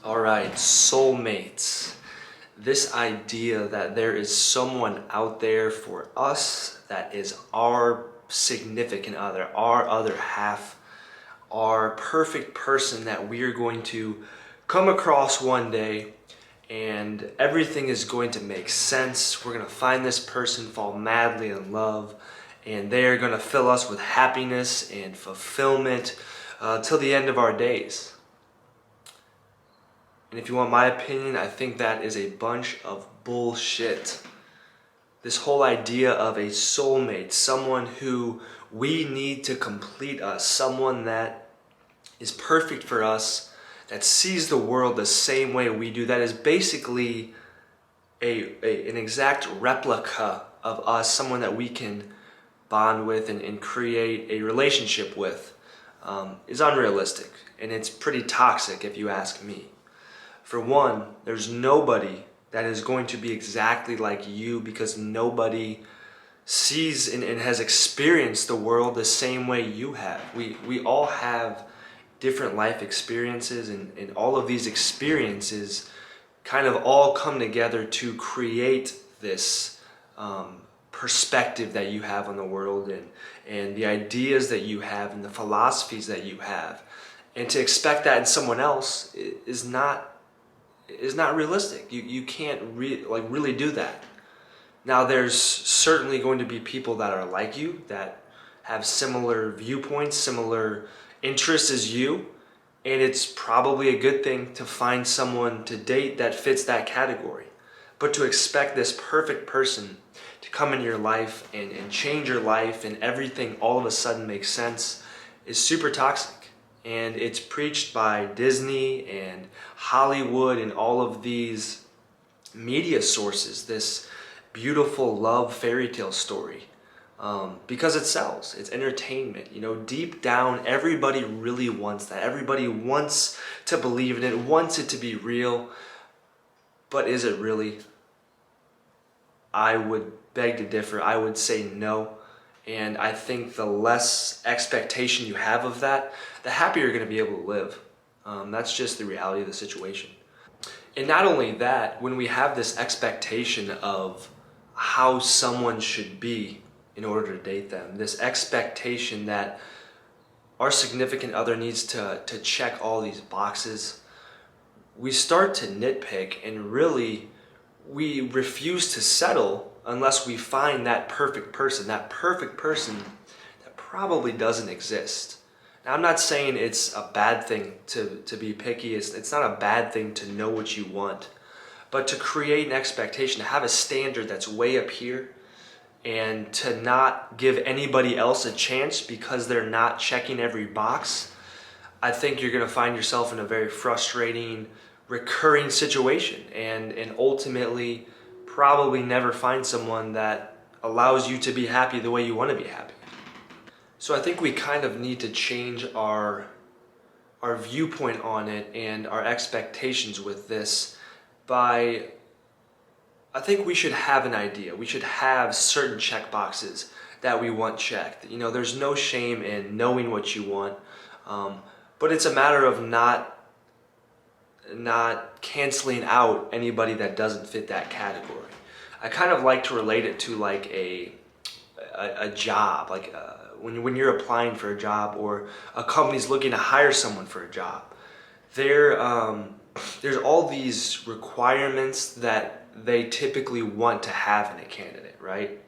All right, soulmates. This idea that there is someone out there for us that is our significant other, our other half, our perfect person that we are going to come across one day, and everything is going to make sense. We're going to find this person, fall madly in love, and they are going to fill us with happiness and fulfillment till the end of our days. And if you want my opinion, I think that is a bunch of bullshit. This whole idea of a soulmate, someone who we need to complete us, someone that is perfect for us, that sees the world the same way we do, that is basically an exact replica of us, someone that we can bond with and create a relationship with, is unrealistic. And it's pretty toxic if you ask me. For one, there's nobody that is going to be exactly like you because nobody sees and has experienced the world the same way you have. We all have different life experiences, and all of these experiences kind of all come together to create this perspective that you have on the world, and the ideas that you have and the philosophies that you have. And to expect that in someone else is not realistic. You can't really do that. Now, there's certainly going to be people that are like you, that have similar viewpoints, similar interests as you, and it's probably a good thing to find someone to date that fits that category. But to expect this perfect person to come into your life and change your life and everything all of a sudden makes sense is super toxic. And it's preached by Disney and Hollywood and all of these media sources, this beautiful love fairy tale story, because it sells. It's entertainment. Deep down, everybody really wants that. Everybody wants to believe in it, wants it to be real. But is it really? I would beg to differ. I would say no. And I think the less expectation you have of that, the happier you're going to be able to live. That's just the reality of the situation. And not only that, when we have this expectation of how someone should be in order to date them, this expectation that our significant other needs to check all these boxes, we start to nitpick, and really we refuse to settle unless we find that perfect person that probably doesn't exist. Now, I'm not saying it's a bad thing to be picky. It's not a bad thing to know what you want, but to create an expectation, to have a standard that's way up here, and to not give anybody else a chance because they're not checking every box, I think you're going to find yourself in a very frustrating, recurring situation, and ultimately probably never find someone that allows you to be happy the way you want to be happy. So I think we kind of need to change our viewpoint on it and our expectations with this by, I think we should have an idea. We should have certain check boxes that we want checked. There's no shame in knowing what you want, but it's a matter of not canceling out anybody that doesn't fit that category. I kind of like to relate it to like a job, like when you're applying for a job or a company's looking to hire someone for a job. There's all these requirements that they typically want to have in a candidate, right?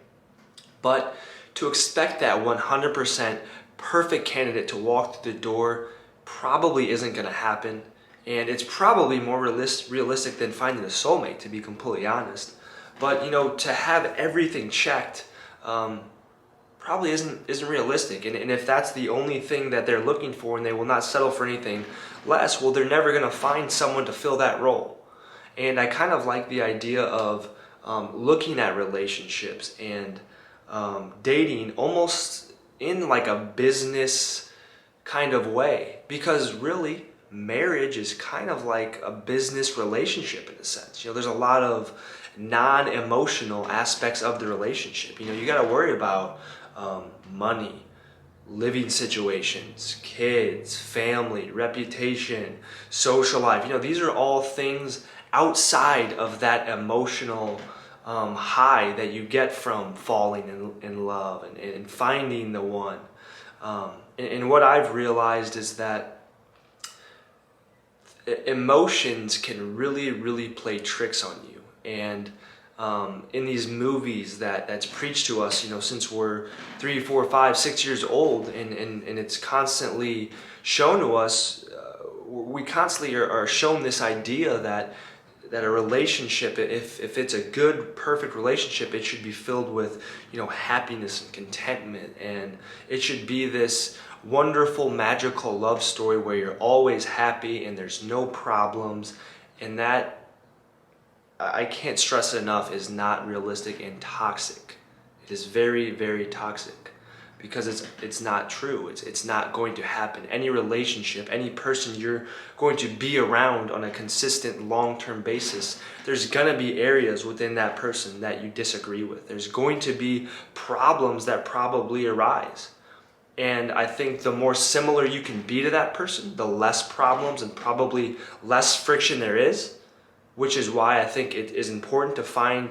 But to expect that 100% perfect candidate to walk through the door probably isn't going to happen. And it's probably more realistic than finding a soulmate, to be completely honest. But to have everything checked probably isn't realistic. And if that's the only thing that they're looking for, and they will not settle for anything less, well, they're never going to find someone to fill that role. And I kind of like the idea of looking at relationships and dating almost in like a business kind of way, because really, marriage is kind of like a business relationship in a sense. There's a lot of non-emotional aspects of the relationship. You got to worry about money, living situations, kids, family, reputation, social life. These are all things outside of that emotional high that you get from falling in love and finding the one. And what I've realized is that emotions can really, really play tricks on you. And in these movies that's preached to us, since we're 3, 4, 5, 6 years old, and it's constantly shown to us, we constantly are shown this idea that a relationship, if it's a good, perfect relationship, it should be filled with, happiness and contentment, and it should be this wonderful, magical love story where you're always happy and there's no problems, and that, I can't stress it enough, is not realistic and toxic. It is very, very toxic, because it's not true. It's not going to happen. Any relationship, any person you're going to be around on a consistent long-term basis, there's going to be areas within that person that you disagree with. There's going to be problems that probably arise. And I think the more similar you can be to that person, the less problems and probably less friction there is, which is why I think it is important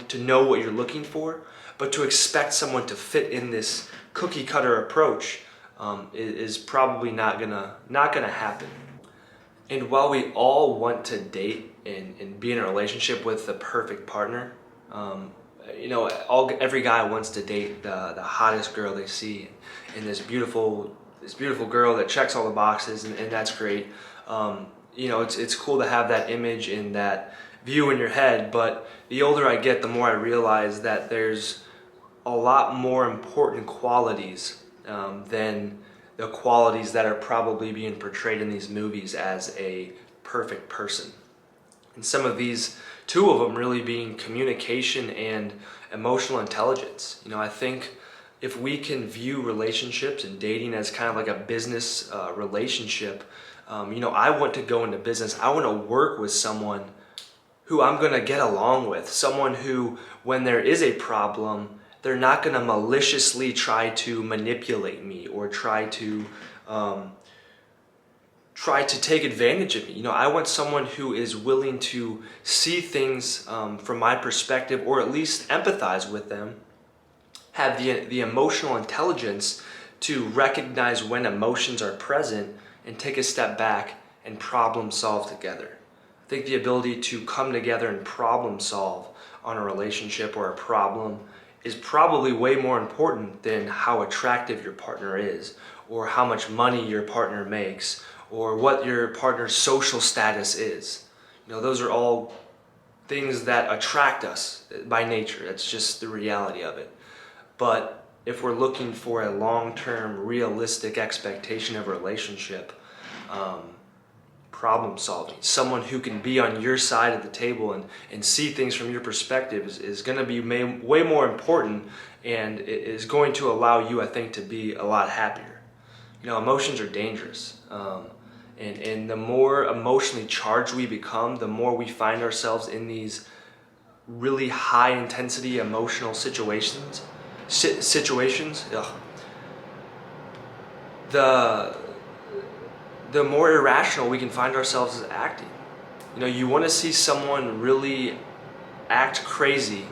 to know what you're looking for, but to expect someone to fit in this cookie cutter approach is probably not gonna happen. And while we all want to date and be in a relationship with the perfect partner, every guy wants to date the hottest girl they see, and this beautiful girl that checks all the boxes, and that's great. It's cool to have that image and that view in your head, but the older I get, the more I realize that there's a lot more important qualities than the qualities that are probably being portrayed in these movies as a perfect person. And some of these, two of them really being communication and emotional intelligence. I think if we can view relationships and dating as kind of like a business relationship, I want to go into business. I want to work with someone who I'm going to get along with, someone who, when there is a problem, they're not going to maliciously try to manipulate me or try to take advantage of me. I want someone who is willing to see things from my perspective, or at least empathize with them, have the emotional intelligence to recognize when emotions are present and take a step back and problem solve together. I think the ability to come together and problem solve on a relationship or a problem is probably way more important than how attractive your partner is, or how much money your partner makes, or what your partner's social status is. Those are all things that attract us by nature. That's just the reality of it. But if we're looking for a long-term, realistic expectation of a relationship, problem solving, someone who can be on your side of the table and see things from your perspective is going to be way more important, and it is going to allow you, I think, to be a lot happier. Emotions are dangerous. And the more emotionally charged we become, the more we find ourselves in these really high intensity emotional situations. The more irrational we can find ourselves as acting. You want to see someone really act crazy,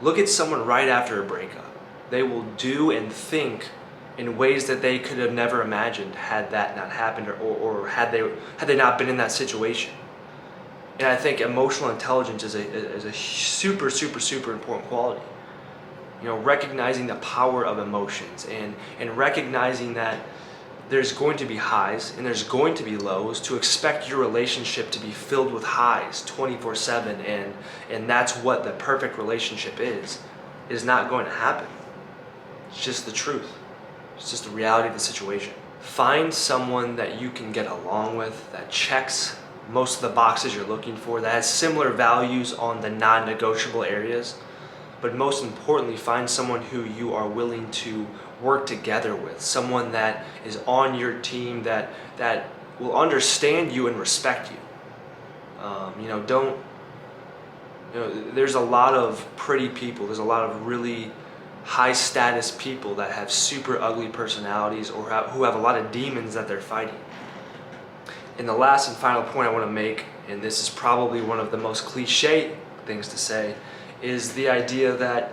look at someone right after a breakup. They will do and think in ways that they could have never imagined had that not happened, or had they not been in that situation. And I think emotional intelligence is a super, super, super important quality. Recognizing the power of emotions and recognizing that there's going to be highs and there's going to be lows. To expect your relationship to be filled with highs 24/7 and that's what the perfect relationship is not going to happen. It's just the truth. It's just the reality of the situation. Find someone that you can get along with, that checks most of the boxes you're looking for, that has similar values on the non-negotiable areas. But most importantly, find someone who you are willing to work together with, someone that is on your team, that will understand you and respect you. There's a lot of pretty people, there's a lot of really high status people that have super ugly personalities or who have a lot of demons that they're fighting. And the last and final point I want to make, and this is probably one of the most cliche things to say, is the idea that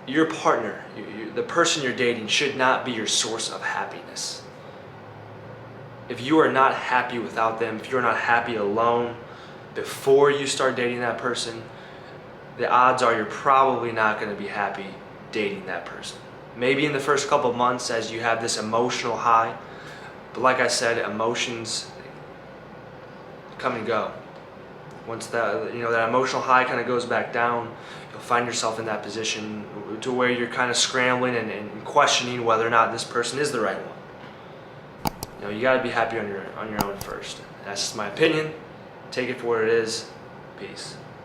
your partner, the person you're dating, should not be your source of happiness. If you are not happy without them, if you're not happy alone before you start dating that person, the odds are you're probably not going to be happy dating that person. Maybe in the first couple of months as you have this emotional high, but like I said, emotions come and go. Once that emotional high kind of goes back down, you'll find yourself in that position to where you're kind of scrambling and questioning whether or not this person is the right one. You got to be happy on your own first. That's just my opinion. Take it for what it is. Peace.